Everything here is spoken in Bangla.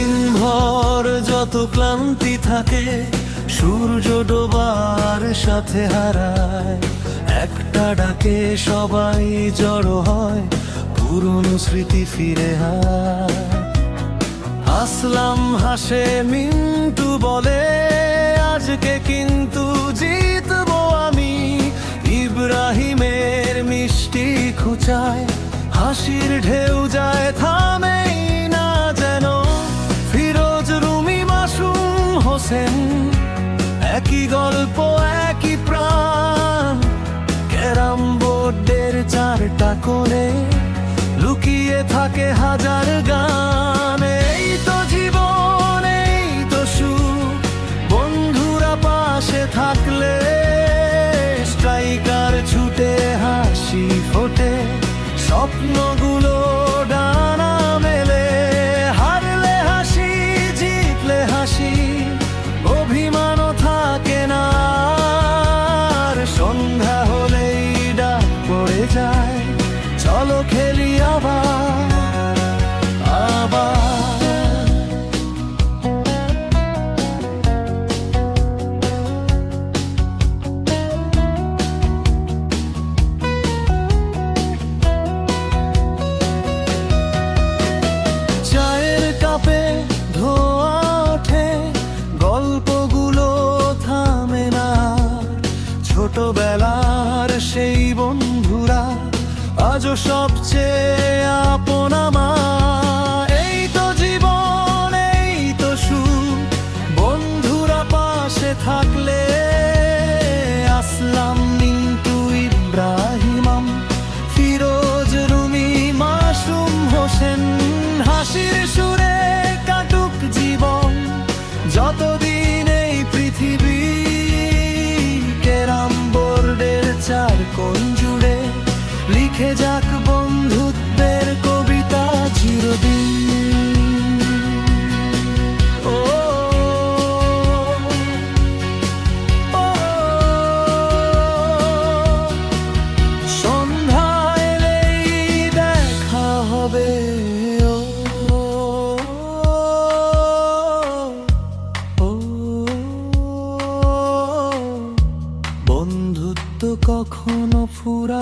দিনভর যত ক্লান্তি থাকে সূর্য ডোবার সাথে হারায়, একটা ডাকে সবাই জড়ো হয়, পুরনো স্মৃতি ফিরে হয়। আসলাম হাসে, মিন্টু বলে আজকে কিন্তু জিতবো আমি। ইব্রাহিমের মিষ্টি খুঁচায় হাসির ঢেউ যায়, থামেই না যেন। ফিরোজ, রুমি, মাসুম হোসেন, একই গল্প একই প্রাণ। ক্যারাম বোর্ডের চারটা কোণে লুকিয়ে থাকে হাজার গান। এই তো জীবন, এই তো সুখ, বন্ধুরা পাশে থাকলে। স্ট্রাইকার ছুটে হাসি ফোটে, স্বপ্নগুলো ডানা মেলে। হারলে হাসি, জিতলে হাসি, অভিমানও থাকে না আর। সন্ধ্যা হলেই ডাক পড়ে যায়, চলো খেলি আবার আবার। চায়ের কাপে ধোয়া ওঠে, গল্পগুলো থামে না। ছোটবেলার সেই বন্ধুরা আজও সবচেয়ে আপন আমার। এই তো জীবন, এই তো সুখ, বন্ধুরা পাশে থাকলে। আসলাম, মিন্টু, ইব্রাহিম, ফিরোজ, রুমি, মাসুম হোসেন, হাসির সুরে কাটুক জীবন যতদিন এই পৃথিবী। ক্যারাম বোর্ডের চার কোণ জুড়ে লিখে যাক বন্ধুত্বের কবিতা চিরদিন। ও, ও, সন্ধ্যা এলেই দেখা হবে। ও, ও, বন্ধুত্ব কখনো ফুরায়